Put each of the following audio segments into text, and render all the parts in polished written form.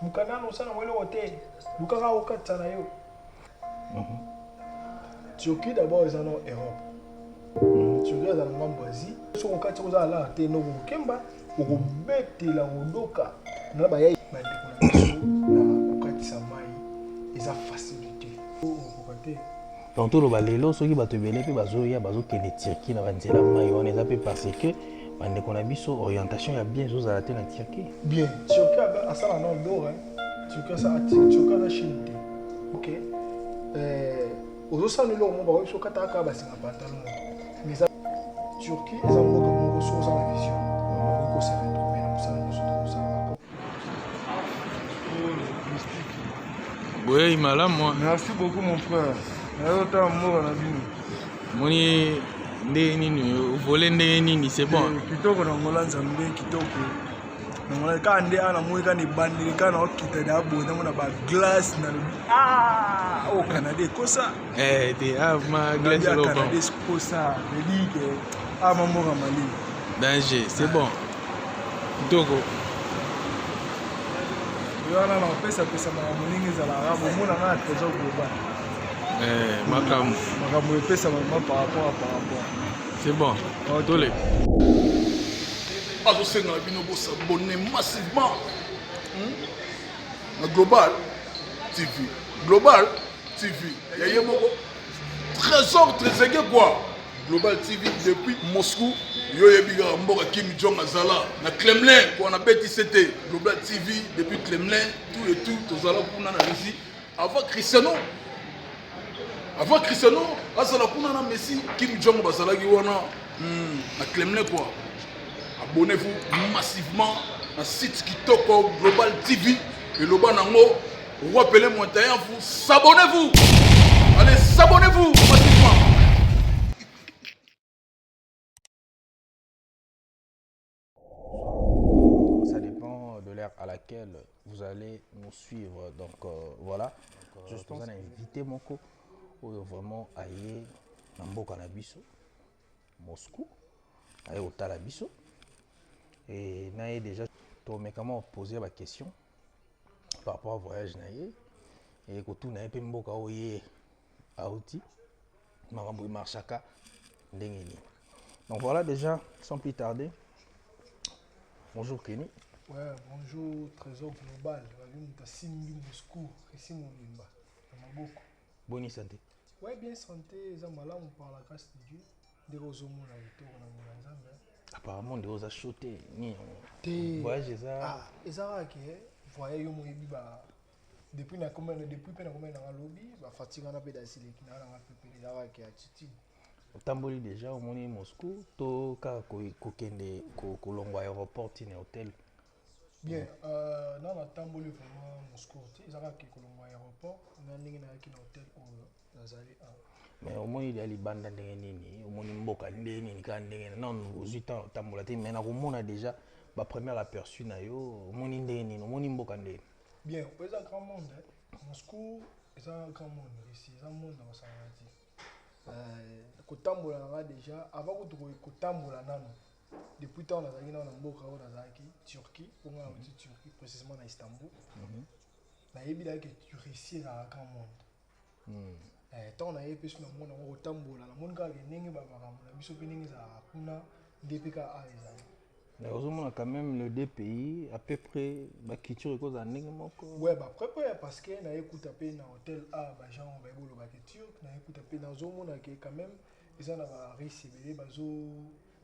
mukana no sana wele hotel lukaka okatsa na yo. Turquie d'abord ils en ont Europe. Turquie dans la Mambazi. So okatsa koza la te no kemba okobetela odoka na ba yayi ba ndeko na biso na okatsa mai eza facilité. Okokate. Donc tout le balelo soki bato belé pe bazoya bazokende Turquie na banzela mai on eza pe parce que bande qu'on a biso orientation ya bien zo za la Turquie. Bien, Turquie a ça la non d'or hein. Turquie ça Turquie la Chine. OK. Ozo le mo ba so kata ka ba singa pantalon. Mais ça Turquie ils ont beaucoup de choses à la vision. On se retrouver dans ça nous autres ça. Oui, madame moi. Merci beaucoup mon frère. Autant mort na bino. Moni ndenge nini volé ndenge nini c'est bon. Kitoko na ngolanza mbe kitoko. Na ngolana ka nde ana moyi ka ni bandiri ka na okita da boda mona ba glace na au Canada kosa. Te ma glace au lo Canada bon. kosa. Me dit que maman mali. Danger, c'est bon. Kitoko. Yo ana na pesa na moningi za la rabo mona na trésor global. Makambo epesa mama par rapport. C'est bon. Tolé. Azosenga bino bo s'abonner massivement na Global TV. Global TV. Yaya moko trésor trésor quoi. Global TV depuis Moscou. Yo yebiga mboka Kim Jong azala na Kremlin pour na beti c'était Global TV depuis Kremlin tout et tout tozala kuna na Russie avant Cristiano azala kuna na Messi Kim Jong bazalaki wana na Kremlin quoi. Abonnez-vous massivement à site Kitoko Global TV et le banango rappelez moi d'ailleurs vous s'abonnez-vous. Allez s'abonnez-vous massivement. Ça dépend de l'ère à laquelle vous allez nous suivre. Donc voilà. Je pense à inviter mon co vraiment aller dans Mboka na biso Moscou aller au Talabiso et naé déjà mais comment poser la question par rapport au voyage naé et que tout naé pe Mboka oye auti makambo marchaka ndengeni. Donc voilà déjà sans plus tarder. Bonjour Kenny. Ouais, bonjour Trésor Global. Simbi Moscou, ici mon limba. Bonne santé. Ouais, bien santé, ça malamu par la grâce de Dieu. Des roseaux mon retour na mon apparemment des roses choté ni voyage ça. Ah, et ça que voyage yo moyebi ba depuis na combien depuis pe na combien na lobby ba fatigue na pe d'asile qui na na pe ça que attitude. Tamboli déjà au moni Moscou to ka ko kende ko longwa aéroport ni hôtel. Bien, non na tamboli vraiment Moscou ti ça que ko longwa aéroport na ningi na ki na hôtel au nazali mais au moins il y a les bandes ndenge nini au moins mboka ndenge nini ka ndenge non uzita tambola te mais na komona déjà ba premier aperçu na yo au moins ndenge nini au moins mboka ndenge. Bien, c'est un grand monde Moscou c'est un grand monde ici c'est un monde dans sa kotambola nga déjà avant ko tambola nano depuis tant na zaki na mboka o na zaki Turquie pour nga Turquie précisément na Istanbul na yebi da que tu réussis dans un grand monde. Tant na yebi sur le monde on kotambola na monde ka ndenge ba makambo na biso pe ndenge za kuna DPK a ezali. Mais on a quand même le deux pays à peu près la culture est cause ndenge moko. Ouais bah après parce que na écoute pe na hôtel A ba gens ba bolo ba culture na écoute pe na zo mona que quand même ils ont na réussi bazo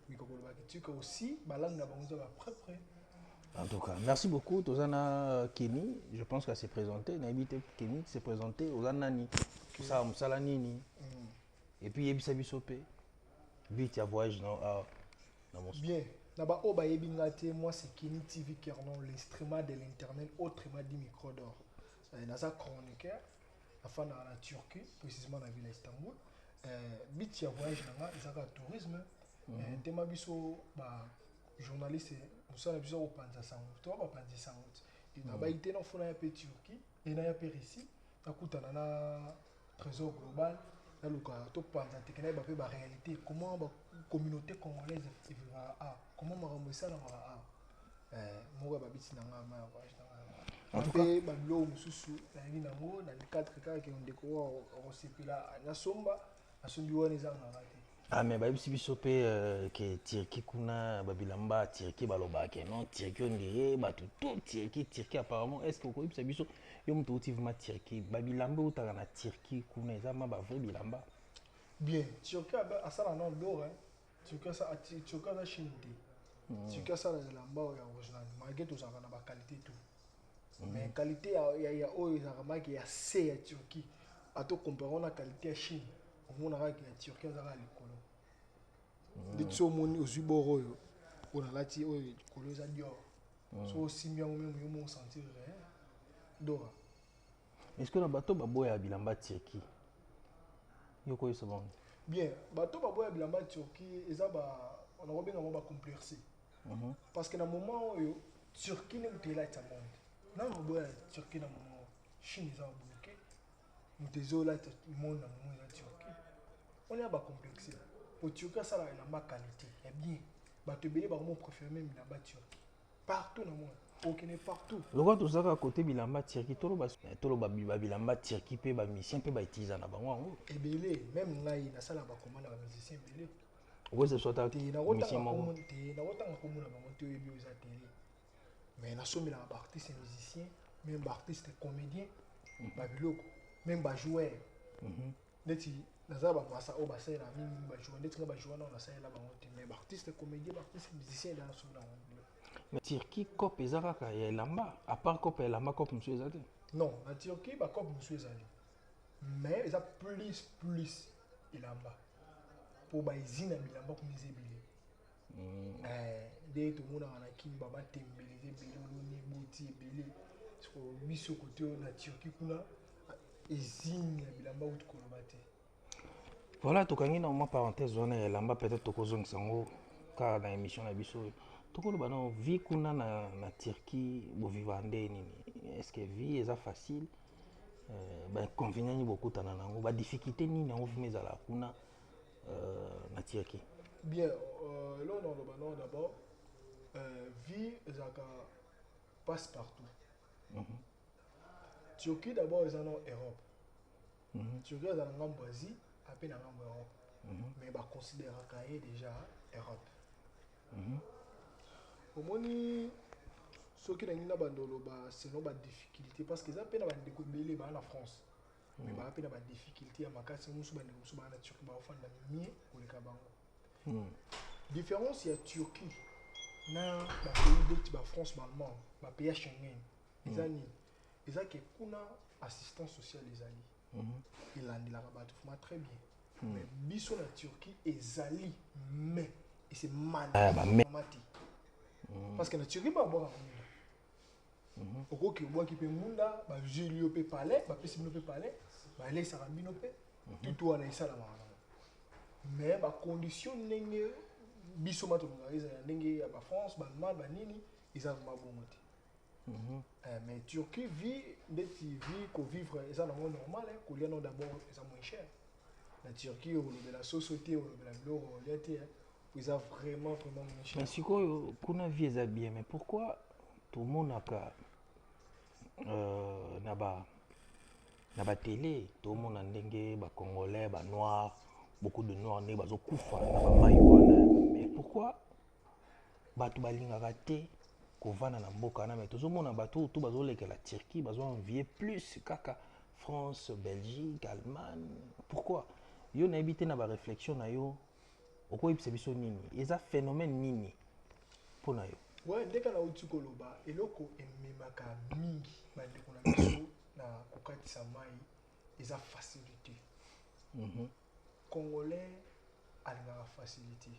mikoko ba culture aussi ba langue na bango ba près. En tout cas, merci beaucoup Tozana Kenny, je pense qu'elle s'est présentée, na habité Kenny s'est présenté Ozanani ça musala nini. Et puis yebisa bisope vite ya voyage na Moscou. Bien. D'abord, au Bayebingate, moi c'est Kenny TV Kernon, l'instrument de l'internet, autrement dit micro d'or. Dans un chroniqueur, la fin de la Turquie, précisément dans la ville d'Istanbul. Bit ya voyage dans le tourisme. Tema biso journaliste, nous sommes biso au Panza Sound. Toi, au Panza Sound. Il n'a pas été dans la Turquie, il n'a pas ici. Il y a trésor global. Là, la réalité, comment la communauté congolaise vivra comment on ça dans En tout cas, Après, Bablo Mususu, dans les 4 cas qui ont découvert au Sipila, à Nasomba, à Sumbiwa Nizanga. ah mais bayebi biso pe ke tirki kuna babilamba tirki balobake non tirki onde bato to tirki apparemment est-ce que okoyebisa biso yo moto outi vraiment tirki babilamba outaka na tirki kuna eza ma bavrai bilamba Bien, Turquie a ça dans le dos, Turquie a ça Chine. Turquie a ça dans l'amba original, malgré tout ça, on a la qualité tout. Mais qualité, il y a il y a C à Turquie. À tout comparer la qualité à Chine, on a la Turquie à l'école. Des choses aux Uboro, on a la Turquie aux Dior. So aussi bien ou même on sentir Dora. est-ce que na bato baboya bilamba tirki yo koyesa bango Bien, bato baboya bilamba Turquie, on a bien ba complexé. Parce que dans le moment où Turquie n'est pas là, dans le moment où Turquie n'est pas là, Chine est bloquée, nous sommes là, le monde est Turquie. On est complexé. Pour Turquie, ça a la qualité. Et bien, bato belé ba mo préféré même la Turquie. Partout dans le monde. Aucun est partout. le roi tozaka à côté bilamba tirki toloba bilamba tirki pe ba musicien pe ba utiliser na bango yango Et belé, même ngai na sala ba commande ba musicien belé. okoy ce soit musicien moko mais na sombi na artiste et musicien même artiste et comédien babiloko même ba joueur neti naza ba masa o ba sala mingi ba joueur neti ba joueur na sala ba monte mais artiste et comédien artiste et musicien dans sombi na mais tirki cop ezaka ka ya elamba à part cop ya elamba cop monsieur ezate non na Turquie ba cop monsieur ezali mais eza plus ilamba pour ba izina bilamba comme ezebele nde tomonaka na kimba batembele ebele oloni eboti ebele biso kote oyo na Turquie kuna ezini ya bilamba uti koloba te. voilà tokangi na mwa parenthèse wana ya elamba peut-être tokozongisa yango kaka na émission na biso oyo tokoloba na vie kuna na Turquie boviva nde nini est-ce que vie eza facile bainconvénient nini bokutana nango badifficulté nini yango vima ezala kuna na Turquie. Bien, là on a non d'abord vie ezaka passe partout. Turquie d'abord ils en ont Europe. Turquie ils en ont Asie, à peine en Europe. Mais bah considère qu'il déjà Europe. Au moins ceux qui n'ont pas c'est non pas difficulté parce qu'ils ont peine à découvrir en France. Mais bah peine à difficulté à ma casse nous sommes en Turquie bah enfin la mieux pour les cabango. Différence il y a Turquie na ba pays d'autres ba France allemand ba pays Schengen les amis ils ont que kuna assistance sociale les alliés il a la rabattu très bien mais biso na Turquie ezali mais et c'est mal parce que na Turquie ba boire oko ki boire ki pe munda ba julio pe palais ba pesi pe palais ba les sarambino pe tout wana isala mais ba condition ndenge biso mato ngaiza ndenge ya ba France ba Allemagne ba nini isa mabongo te. Mais Turquie vit des vie qu'on vivre ça dans normal qu'on y a d'abord ça moins cher. La Turquie au de la société au de la l'euro l'été ils a vraiment moins cher. Mais si quoi kuna vie est bien mais pourquoi tout le monde a na ba télé tout le monde a ndenge ba congolais ba noirs beaucoup de noirs ne bazo kufa na ba maïwana mais pourquoi bato balingaka te kovana na mboka na mais tozomona bato to bazoleka la Turquie bazo envier plus kaka France Belgique Allemagne pourquoi yo na habité na ba réflexion na yo okoyebisa biso nini eza phénomène nini pona yo ouais ndeka na uti koloba eloko ememaka mingi bandeko na biso na kokatisa mai eza facilité. Congolais alingaka facilité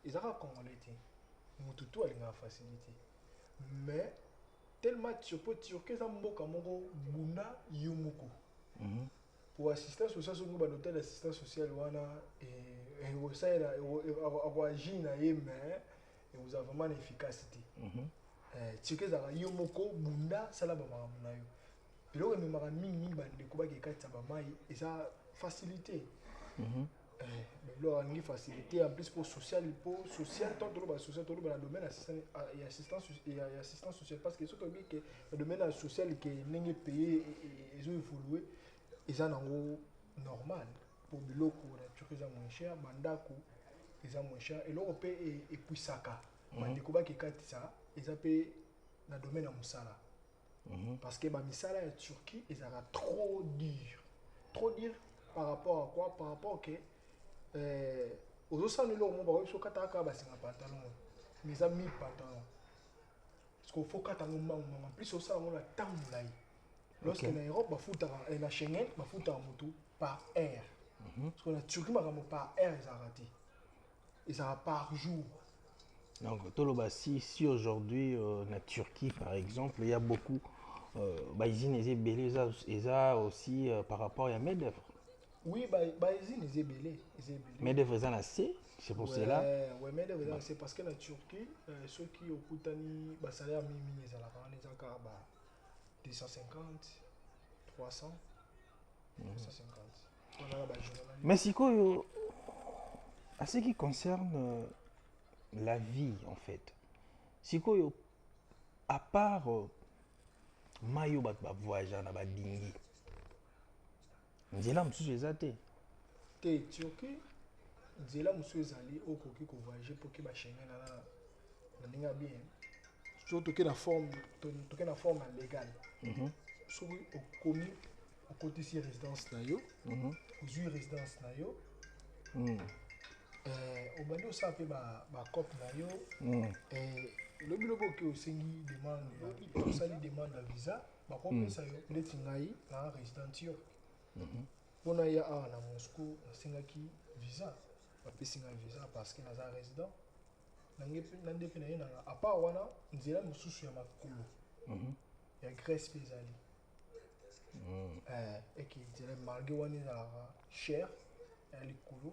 ezaka congolais te mututu alingaka facilité mais tellement Turquie eza mboka moko bunda yo moko pour assistance sociale soki banotel d'assistance sociale wana ekosalela akoagir na ye mais ekozala vraiment na efficacité. Turquie ezalaka yo moko bunda sala bamakambo na yo eloko ememaka mingi bandeko bakekatisa bamai eza facilité. une facilité en plus pour social tant que social dans le domaine assistance sociale parce que ce que le domaine social qui n'est payé ils ont évolué ils en ont normal pour biloko na Turquie ça moins cher bandako ils ont moins cher et l'Europe et puis saka bandeko ba ki katisa ils ont payé na domaine ya musala parce que ba misala ya Turquie ils ont trop dur par rapport à quoi par rapport que ozosala eloko moko bakoki sokataka basinga pantalon mais eza mi pantalon parce qu'il faut kata yango mbangu en plus osala yango na ntango molai lorsque na Europe bafutaka na Schengen bafutaka moto par heure parce que na Turquie makambo par heure ezalaka te ezalaka par jour. Donc toloba si aujourd'hui na Turquie par exemple il y a beaucoup usines ezebele eza aussi par rapport à main d'œuvre. Oui, usines ezebele. Main d'œuvre eza na C, c'est pour cela. Ouais, main d'œuvre eza na C parce que na Turquie ceux qui okutani ba salaire minimum ezalaka wana ezalaka ba 250 300 250. Mais sikoyo à ce qui concerne la vie en fait sikoyo à part mayo bato bavoyage na badingi nzela mosusu eza te Turquie nzela mosusu ezali okoki kovoyage mpo ke Schengen na ndenge ya bien so toke na forme légale soki okomi okotisi résidence na yo ozwi résidence na yo obandi osala mpe bacope na yo elobi lobi oke osengi demande osali demande ya visa bakopesa yo neti ngai na résidence mpona ya awa na Moscou nasengaki visa bapesi ngai visa parce que naza résident na nde mpe na ye nanga apart wana nzela mosusu ya makolo ya Grèce mpe ezali eki nzela malgré wana ezalaka cher ya likolo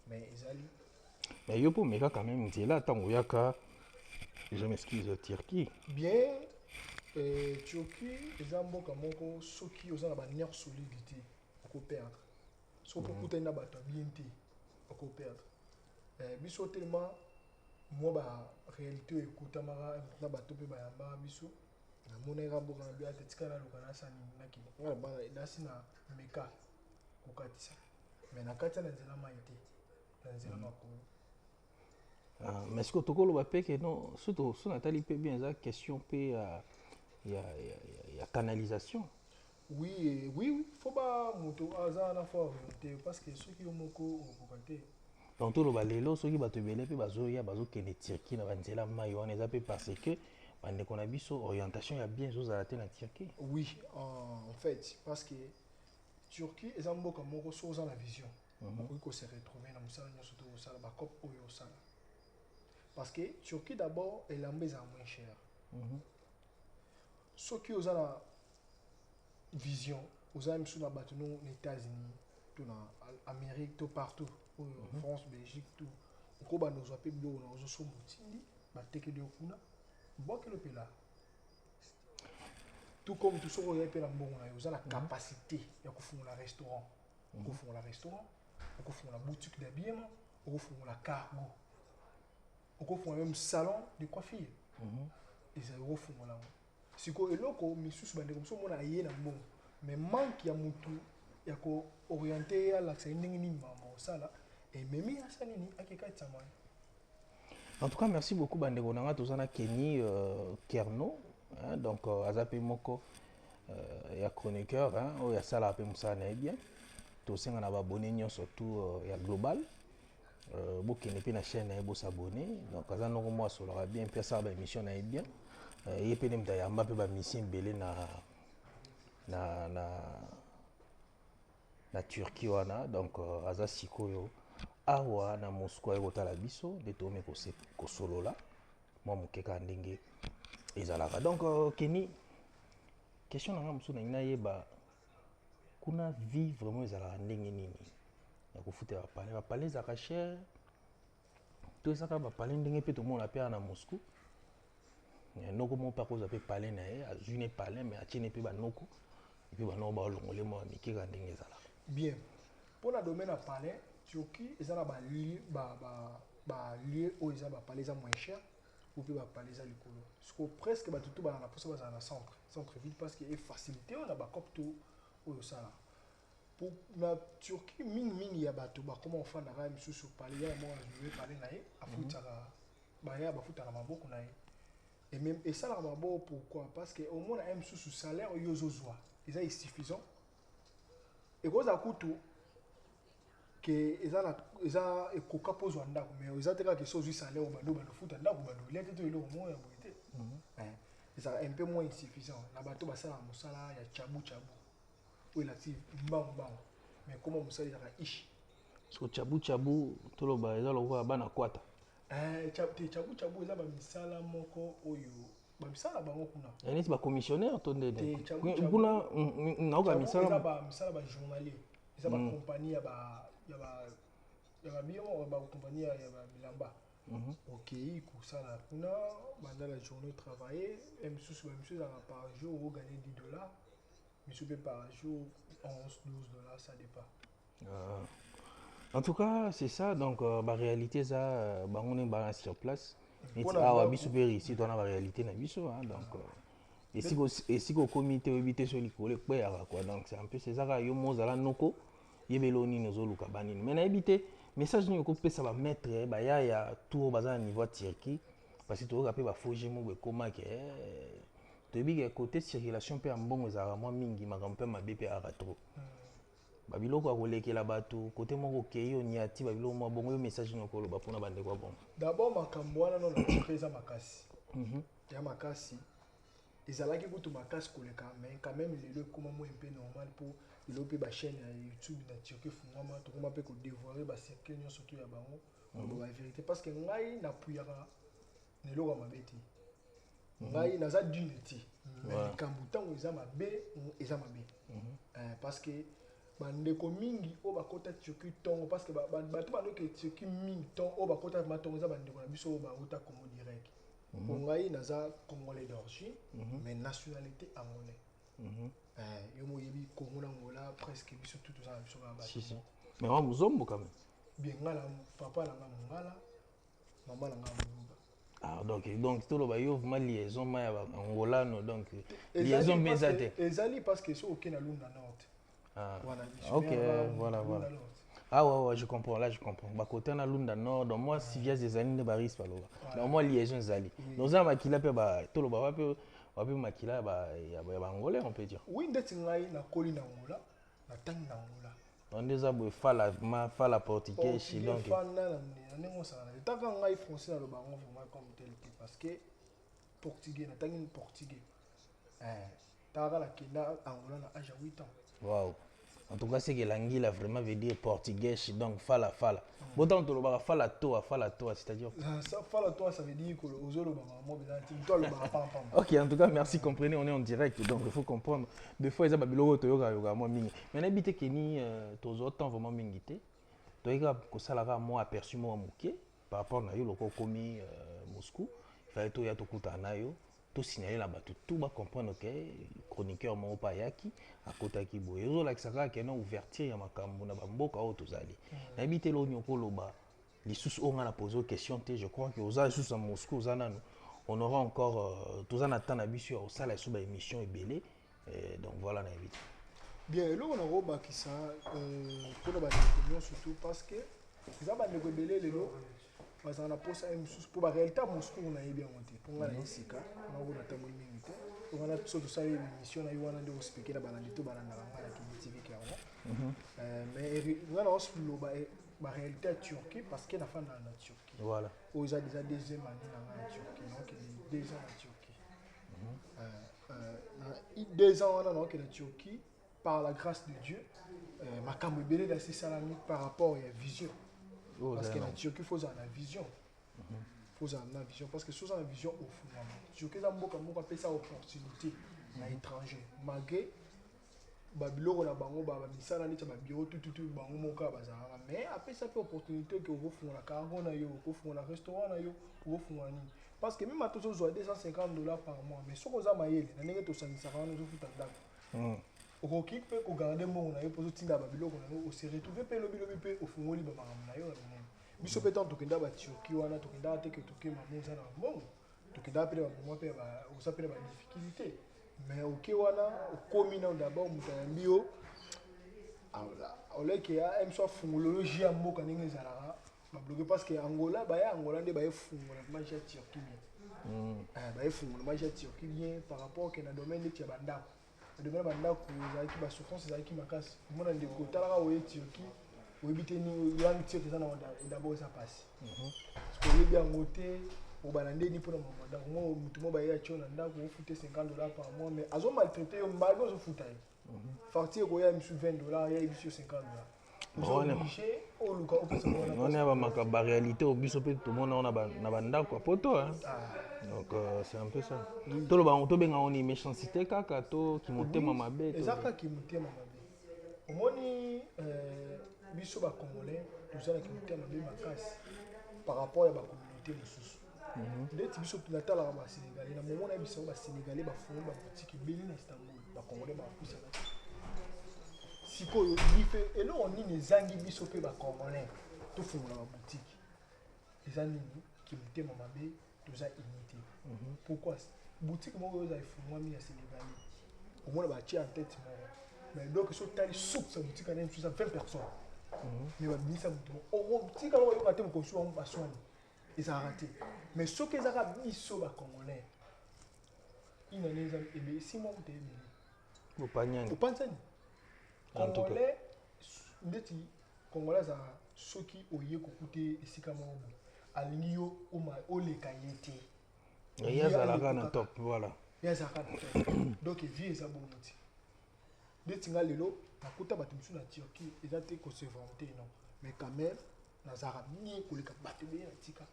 mais ezali mais yo mpo omeka quand même nzela ntango oyaka je m'excuse Turquie bien Turquie eza mboka moko soki oza na banerf solide te okoperdre soki okutani na bato ya bien te okoperdre biso tellement mwa baréalité oyo ekutamaka na bato mpe bayambaka biso namonaka mboka na bia te tika naluka nasani nasi na meka kokatisa mais nakatisa na nzela mai te na nzela makolo. Mais ce que tu as dit, non, surtout si on a bien la question il y a canalisation. Oui, faut pas moto azana faut parce que ceux qui ont moko okokate. Donc tout le balelo ceux qui ba te belé pe bazoya bazokende Turquie na banzela mayo on les appelle parce que bande qu'on a biso orientation ya bien zo za la Turquie. Oui, en fait parce que Turquie est un mboka moko so za la vision. On peut se retrouver na musala nyoso to sala ba cop oyo sala. Parce que Turquie d'abord est la maison moins chère. Ceux qui ont la vision, aux amis sur la bâtiment, les États-Unis, tout dans Amérique, tout partout, France, Belgique, tout. On va nous appeler bio, on nous sommes boutini, bateke de okuna, bon que le pays là. Tout comme tout ce qu'on a fait dans le monde, on a la capacité, il y a qu'on fait un restaurant, on fait un restaurant, on fait la boutique d'habillement, on fait la cargo. On fait même salon de coiffure. Ils ont fait là. Si ko eloko misusu bande comme ça on a yé na bon. Mais manque ya mutu ya ko orienter à l'accès ndenge ni mama ça là et même ya ça nini akeka tsama. En tout cas merci beaucoup bande konanga tozana Kenny Kerno hein, donc azape moko ya chroniqueur hein o ya sala pe musana et bien to senga na ba abonné surtout ya global bokende pe na chaîne na bo s'abonner donc aza noko moi solora bien pe ça ba émission na bien ye pe nemta ya mba pe ba mission belé na Turquie wana donc aza sikoyo awa na Moscou ko tala biso de to me ko solola moi mokeka ndenge ezalaka donc Kenny question na ngamusu na yeba kuna vie vraiment ezalaka ndenge nini ya kofuta ba palais za cher to ça ba palais ndenge pe to mona pe na Moscou noko mo pa koza pe palais na ye azune palais mais atine pe ba noko et puis ba no ba longole mo mikeka ndenge ezalaka Bien. Pour la domaine à palais, Turquie ils ont lieu où ils ont parlé moins cher ou puis parler ça l'école parce que presque tout dans la poste dans la centre ville parce que est facilité on a ba cop tout ou ça là pour la Turquie ming ya bato ba comment on fait na même sous parler moi je vais parler naé a futara ba ya ba futara maboko naé et même et ça là maboko pourquoi parce que au moins on a même sous salaire yo zozwa ils est suffisant et cause à couteau que eza ekoka pozwa ndako mais eza te kaka sozi salaire bando futa ndako bando il était le moins ya boité eza un peu moins insuffisant na bato basala mosala ya chabu ou la tive mbamba mais comment mosala eza ishi so chabu to lo ba eza lo bana kwata chabu eza ba misala moko oyo ba misala bango kuna eni ba commissionnaire to ndene kuna na oka misala eza ba misala ba journalier eza ba compagnie ya ba compagnie ya bilamba ok kusala kuna banda la journée travailler msusu par jour vous gagnez $10 mais par jour 11-12 $, ça dépend. En tout cas c'est ça donc la réalité ça on est balance sur place et ah biso peri ici on a la réalité na biso donc et si au comité éviter sur l'école quoi donc c'est un peu c'est ça yo mozala noko yebeloni nozoluka banini mais na éviter message ni ko pesa ba mettre ba ya tour baza niveau Turquie parce que to ka pe ba foje mo be koma ke to bi ke côté circulation pe ambongo za moi mingi makampe mabepe ara trop ba biloko a kolekela bato côté moko ke yo ni ati ba biloko mo bongo yo message ni ko lo ba pona bande kwa bon d'abord makambo wana non na pesa makasi ya makasi ezalaki kutu makasi koleka mais quand même le comment moi un peu normal pour il a ba chaîne YouTube na Turquie fungama to kuma pe ko dévoiler ba circuit nyo surtout ya bango ba vérité parce que ngai na puyaka ne lo ma beti ngai na za d'unité mais kambutan eza mabe parce que bandeko mingi o bakota Turquie tongo parce que bato bano ke Turquie mingi tongo o bakota matongo eza bandeko na biso ba uta comme direct ngai na za congolais d'origine mais nationalité angolais yo moyebi Congo Angola presque biso tout ça biso ba si mais moi muzombo quand même bien ngala papa na ngala maman na ngala donc tout le bayo vraiment liaison ma ya angolano donc liaison mezate ezali parce que so okena lunda nord voilà ouais je comprends là je comprends ba côté na lunda nord donc moi si via des années de baris paloba donc moi liaison ezali nous a makila pe ba tout le ba pe wapi makila ya angolais on peut dire oui ndeti ngai na koli na Angola na tangi na Angola on déjà boy fala portugais donc na nengo ça na taka ngai français na lo bango vraiment comme tel parce que portugais na tangi portugais taka la kina Angola na âge 8 ans wow en tout cas c'est que l'anguille a vraiment veut dire portugais donc fala autant to lo ba fala toi c'est-à-dire ça fala toi ça veut dire que ozolo ba mo bizati toi lo ba pam. OK en tout cas merci comprenez on est en direct donc il faut comprendre des fois ils a biloko to yoga mo mingi mais n'habite que ni to autant vraiment mingi te to yoga ko sala ka mo aperçu mo muke par rapport na yo loko komi Moscou il fallait to ya to kuta na yo to signaler la bato tout ba comprendre que chroniqueur mo pa yaki akota ki boye zo la kisaka ke na ouverture ya makambo na bamboka o tozali na habite lo nyoko loba les sous on a posé question te je crois que aux sous à Moscou zanano on aura encore tous en attend na biso au sala sous ba émission ebele donc voilà na habite bien lo on a roba qui ça pour la surtout parce que ça ba ndeko ebele lelo parce qu'on a posé pour la réalité Moscou on a bien monté pour la Sika on a eu la minute on a surtout ça une émission na yuana de expliquer la balade tout balade na la TV clairement mais on a aussi la réalité à Turquie parce que la fin dans la Turquie voilà aux a déjà deuxième année dans la Turquie donc il est 2 ans en Turquie 2 ans donc la Turquie par la grâce de Dieu ma cambe belé dans ces salami par rapport à la vision. Parce que la Turquie faut avoir la vision. Faut avoir la vision parce que sous la vision au fond la Turquie ça beaucoup appelle ça opportunité à l'étranger malgré babilo na bango ba misala ni ba bureau tout bango moka bazala mais après ça peut opportunité que vous font la cargo na yo vous font la restaurant na yo vous font ni parce que même à tous $250 par mois mais ce que ça mayele na ndenge to sangisa kana zo futa ndako okoki mpe kogarde mbongo na yo mpo ozotinda babiloko na yo ose retrouve mpe lobilobi mpe ofungoli bamakambo na yo ya minene biso mpe ntango tokenda baturki wana tokendaka te ke tokema moza na bambongo tokendaka mpe na bamoma mpe oza mpe na badifficulté mais oke wana okomi nao d'abord moto ayambi yo oleke ya mso afungolologie ya mboka ndenge ezalaka babloke parce que angola baya angola nde bayefungola marché ya turki bien bayefungola marché ya turki bien par rapport ke na domaine neti ya bandako na domaine ya bandako ezalaki basouffrance ezalaki makasi omona ndeko otalaka oye turki oyebi te ni yangi turki eza na d'abord eza pasi parce que oyebi yango te obana ndeni mpona mamandako mo motu mo bayea tio na ndako ofute $50 par mois mais azo maltraité yo malgré ozofuta ye facture koya misu $20 ya biso $50 on a ma réalité au biso pe tout monde on a na bandako poto hein donc c'est un peu ça to lo ba on to benga on est méchanceté kaka to ki motema mabe to ezaka ki motema mabe omoni biso ba congolais tozala ki motema mabe makasi par rapport à ba communauté mosusu ndeti biso tunatalaka ba sénégalais na momona biso ba sénégalais ba fonga ba boutique beli na Istanbul ba congolais ba kusa sikoyo life eloko nini ezangi biso mpe bacongolais tofungola baboutique eza nini kimotema mabe toza unité pourquoi boutique moko oyo eza efungwami ya sénégalais omona batie en tête moko mais donc so otali soupe sa boutique ane mosusu 20 personnes mais babimisa motu boutique aloko oyoka te mokonsu wango baswani ezalaka te mais soki ezaka biso bacongolais inane eza ebe si moko te ebele opaniani congolais ndeti congolais azalaka soki oye kokute esika moko boye alingi yo oleka ye te ye azalaka na top voilà ye azalaka na top donc vie eza bongo ti ndeti nga lelo nakuta bato mosusu na turquie eza te kose vante non mais quand même nazalaka bien koleka bato ebele na tika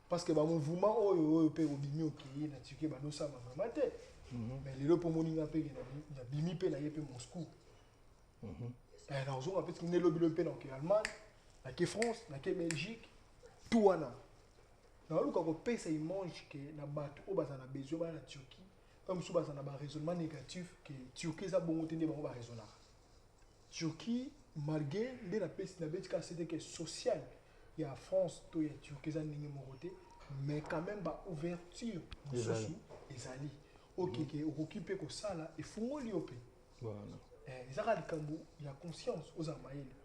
parce que bamouvement oyo mpe obimi okeye na turquie badosama vraimen te mais lelo mpo moninga mpe nabimi mpe na ye mpe moscou nazonga mpe tiki nelobilobi mpe nake allemagne nake france nake belgique tout wana naoluka kopesa image ke na bato oyo baza na besoin bana na turquie oyo mosusu baza na baraisonnement négatif ke turquie eza bongo te nde bango baraisonnaka turquie malgré nde nabetika sete ke social ya france to ya turquie eza ndenge moko te mais quand même baouverture mosusu ezali okeke okoki mpe kosala efungoli yo mpe ezaka likambo ya conscience oza mayele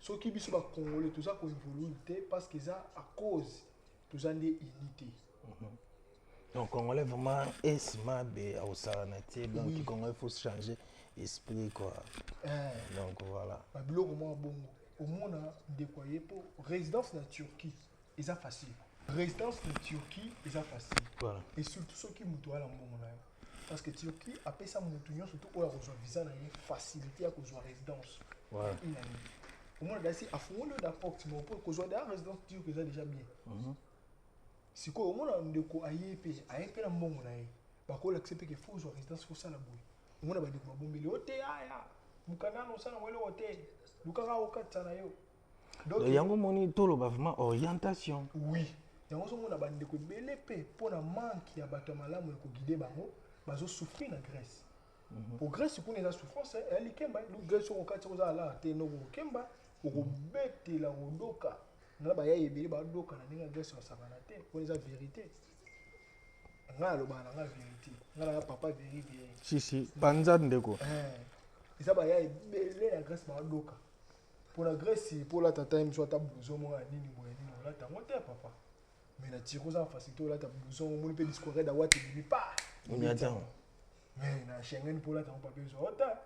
soki biso bacongolais toza koévolue te parce que eza à cause toza nde unité donc congolais vraiment esima be aosala na te donc congolais faut changer esprit quoi donc voilà babiloko mwa bongo omona ndeko ye mpo résidence na turquie eza facile résidence na turquie eza facile voilà. Et surtout soki moto ala mbongo na yo parce que turquie apesa moto nyonso to oyo akozwa visa na ye facilité ya kozwa résidence inani omona dasi afungoli oyo daporte moko mpo kozwa dea résidence turque eza déjà bien sikoyo omona ndeko aye mpe na mbongo na ye bakolakisa mpe ke fo ozwa résidence fosala boye omona bandeko babombeli o te aya mukanano osala ngo eloko te lukaka okatisa na yo donc yango moni toloba vraiment orientation oui yango ozomona bandeko ebele mpe mpona manke ya bato ya malamu ya koguide bango bazosouffrir na grèce po grèce kuna eza souffrance ya likemba grèce oko okatisa kozala laka te noko kokemba okobetela kodoka na bayaya ebele badoka na ndenge ya grèce basakana te mpona eza vérité ngai alobaka na ngai vérité ngai nanga papa vérité si panza ndeko eza bayaya ebele na grèce badoka mpona grèce mpo olata ta miso ata blouson moko ya nini boye nini olata yango te papa mais na tiro oza facilité olata blouson omoni mpe discoret dawate ebimi pa onyatan mais na Schengen mpo olata yango papier ozwa ota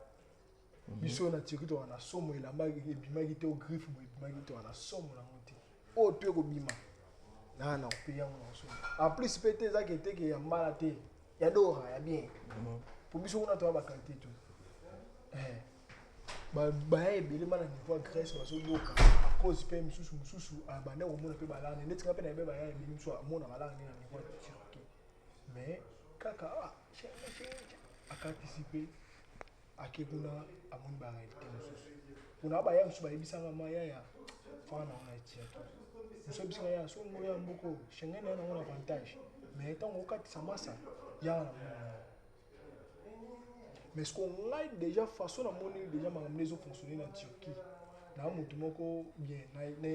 biso na tiro toka na somo elamba ebimaki teogriffe boye ebimaki toka na somo nango te oyo to ekobima na ope yango na somo en plus mpe te ezaki eteke ya mbala te ya dora ya bien po biso kuna toya bakalite to baya ebele mana niveau ya grèce bazodoka a cause mpe mosusu abanda komona mpe balanga ndetinga mpe na yebe baya ebele mosusu amona balanga nde na niveau ya turquie mais kaka akatisi mpe ake kuna amoni baréalité mosusu mpona baya mosusu bayebisanga mayaya fana nango na turquie mosu ayebisanga ya so ngo ya mboko Schengen ya nango na avantage mais ntango okatisa masa yaka na mona mais ce qu'on a déjà façon à monnaie déjà m'amener à fonctionner en Turquie na mutu moko bien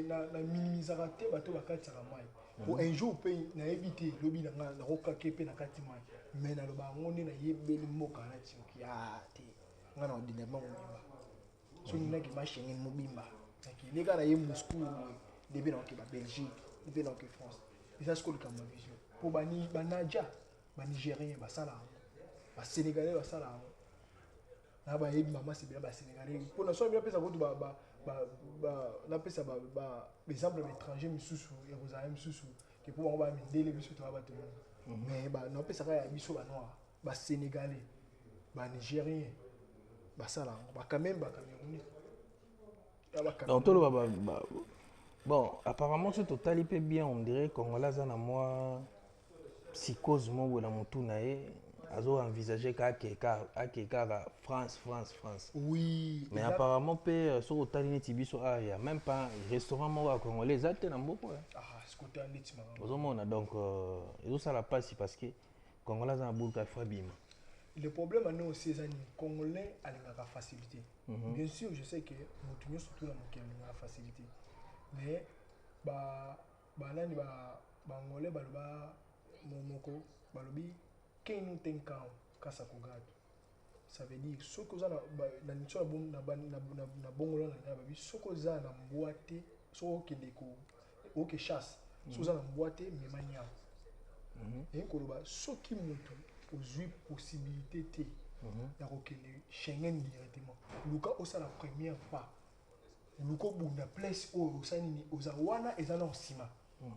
na minimiser raté bato bakati la mai pour un jour pe na éviter lobi na na roka kepe na kati mai mais na loba ngoni na yebeli moka na Turquie ah te ngana ordinairement mobimba so ni na ki ma Schengen mobimba ki les gars na yé Moscou début dans ba Belgique début dans France et ça ce que le comme vision pour bani banaja ba Nigérien ba sala ba Sénégalais ba sala na ba yebi mama c'est bien ba Sénégalais pour na so bien pesa ko ba na pesa ba exemple étranger misusu Jérusalem misusu que pour ba mindele biso to ba te mais ba na pesa ka ya biso ba noir ba Sénégalais ba Nigérien ba sala ba quand même ba Camerounais donc tout le bon apparemment ce total peut bien on dirait Congolais na moi psychose mo na mutu na ye azo envisager qu'à France. Oui. Mais apparemment pe sur otali neti biso il y a même pas restaurant mo congolais zate na mboko. Ah, ce côté neti ma. Ozomona donc et ça la passe parce que Congolais na bulka fois bima. Le problème à nous aussi c'est que Congolais a la facilité. Bien sûr, je sais que nous surtout dans la facilité. Mais nani Congolais momoko balobi que nous tenons kasa kogado. Ça veut dire ce que ça na nicho na bongolo na babi ce que ça na mboate so ke deko o ke chasse so ça na mboate memanya. Et koloba soki mutu ozui possibilité te ya kokende Schengen directement. Luka osa la première pas. Luko bunda place o osanini ozawana ezana osima.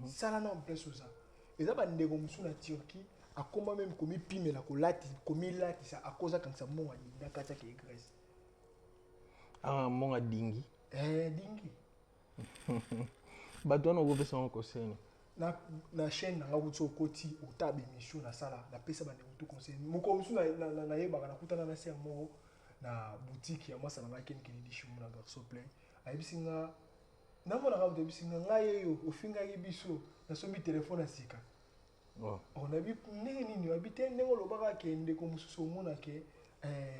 Sala na place oza. Eza ba ndeko musu na Turquie a comment même comme pime la colati comme lati ça à cause quand ça mon na kata ke Grèce. Ah mon dingi. Dingi. Bato no go pesa ko seni. Na chaîne na ngutso koti utabe mission na sala na pesa ba ndeko to conseil. Moko musu na yeba na kutana na ser mo na boutique ya masa na ken ken di shumu na garçon plein. Ayibisinga na mona ka de bisinga ngaye yo ofinga yibiso na sombi téléphone asika. On a vu nini habité ndeko lobaka ke ndeko mususu mona ke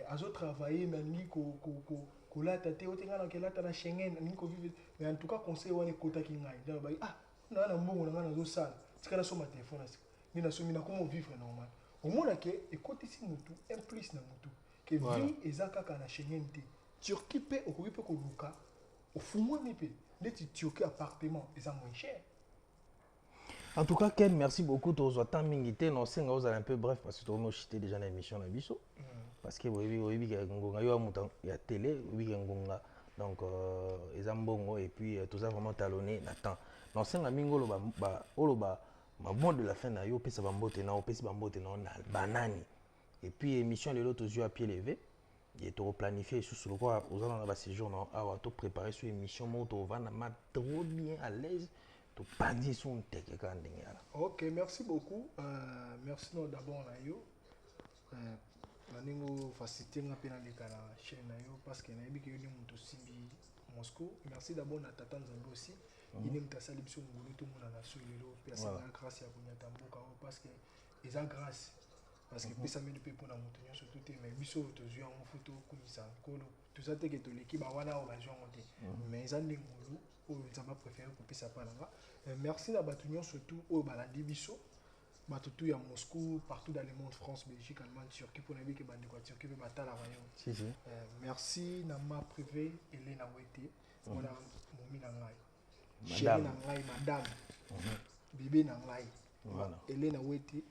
azo travailler mais ni ko lata te otenga na ke lata na Schengen ni ko vivre mais en tout cas conseil wana kota ki ngai donc ba na mbongo na zo sala tikala so ma téléphone asika ni na so mina comment vivre normal au mona ke ekotisi mutu un plus na mutu ke vie ezaka ka na Schengen te Turquie pe okoki pe ko luka ofungwa mi pe leti Turquie appartement eza moins cher. En tout cas, Ken, merci beaucoup. Tu as tant mingité. Non, c'est un peu bref parce que tu as chité déjà dans l'émission de Bisso. Parce que il y a télé, donc ils ont bon et puis tout ça vraiment talonné. Attends, non, c'est un mingo ma bon de la fin na yo pesa bambote na opesi bambote na banani. Et puis émission les autres yeux à pied levé. Il est planifié sur le quoi aux allons là séjour non à tout préparer sur émission moto va na trop bien à l'aise. Ok, merci beaucoup. Merci d'abord à yo. Naningo facilité na pena les la chaîne na yo parce que na yebi que yo muto simbi Moscou. Merci d'abord na tata Nzambe aussi. Il est mtasali biso ngulu to mona na solelo pesa na grâce ya kunyata mboka parce que ils ont grâce parce que pesa mene pe pona muto nyo surtout te mais biso to zui en photo kumisa kolo tout ça te que to l'équipe wana o bajon monter mais ils ont ngulu ils ont préféré couper ça par là. Merci à Batunion surtout au Baladi Bisso, Batoutou à Moscou, partout dans le monde, France, Belgique, Allemagne, Turquie, pour n'avoir que Bandeko Turquie, mais Batal à Rayon. Merci à ma privée, Hélène Awete, voilà, Moumi Nangai. Chérie Nangai, madame, bébé Nangai. Hélène Awete,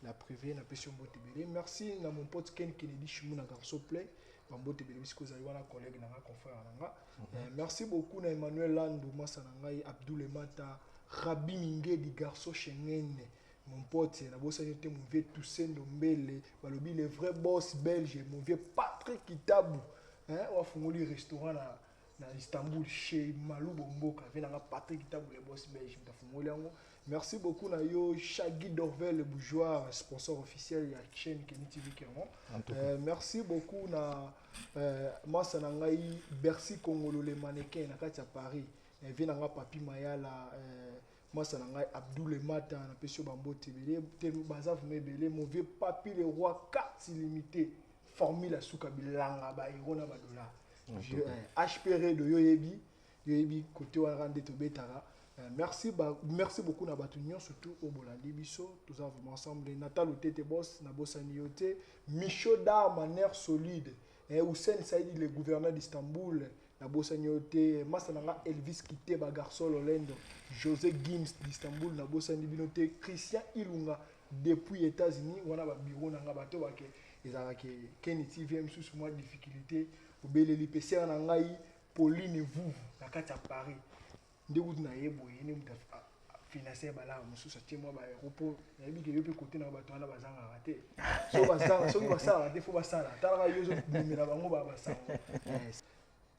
la privée, la passion Botébélé. Merci à mon pote Ken Kennedy, Chimou Nagarso Play. Collègue merci beaucoup à Emmanuel Lando, Massanangai, Abdoul Mata, Rabi Mingue du garçon Schengen, mon pote, mon vieux Toussaint Dombele, le vrai boss belge, mon vieux Patrick Kitabou, on a fait un restaurant à Istanbul chez Malou Bomboka, Patrick Kitabou, le boss belge, merci beaucoup à yo Shaggy Dorvel, le bourgeois, sponsor officiel de la chaîne Kenny TV Kermon. Merci beaucoup à Massa Nangai, Bercy Congolo, les mannequins à Paris. Venanga Papi Mayala, Massa Nangai, Abdoul Mata, Pesio Bambo Tébélé, Bazaf Mébélé, mon vieux Papi le roi 4 illimité. formule asuka bilanga ba irona ba dollar HPR de yoyebi côté wa rande to betara. Merci beaucoup na batunyo surtout au Bolandi biso tous vraiment ensemble Natal Otete boss na bossani yote Michaud da manière solide Hussein Saïdi le gouverneur d'Istanbul na bossani yote Masananga Elvis Kité ba garçon Lolendo José Gims d'Istanbul na bossani binote Christian Ilunga depuis États-Unis wana ba bureau nanga bato bake ezala ke Kenny TV sous moi difficulté obeleli PC na ngai Pauline Vuvu na kati ya Paris ndeko na yebo yene muta financer bala mususu tie moi ba aéroport na yebi ke yope côté na bato wana bazanga raté so bazanga so basala te fo basala tala yozo bimela bango ba basanga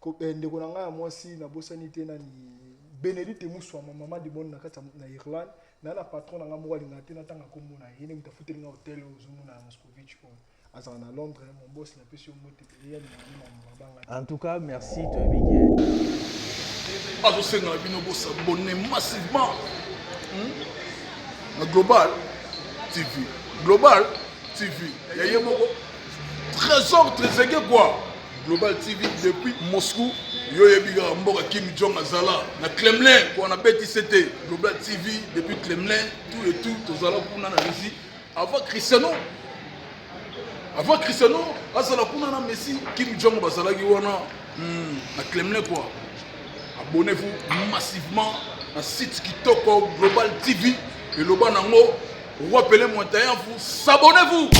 ko ndeko na ngai moi si na bosani te na ni Benedict Muswa maman de bon na kati na Irlande na patron na ngamoko linga te na tanga komona yene muta futeli na hotel ozomona Moscovitch ko azana Londres mon boss na pesi moté ya na en tout cas merci toi bien azosenga bino s'abonner massivement na Global TV yaye moko trésor trésor quoi Global TV depuis Moscou yoye biga mboka Kim Jong azala na Kremlin ko na beti c'était Global TV depuis Kremlin tout et tout tozala kuna na Russie avant Cristiano azala kuna na Messi Kim Jong bazala ki wana na Kremlin quoi. Abonnez-vous massivement à site Kitoko Global TV et le banango. Rappelez-moi, vous s'abonnez-vous.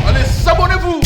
Allez, s'abonnez-vous.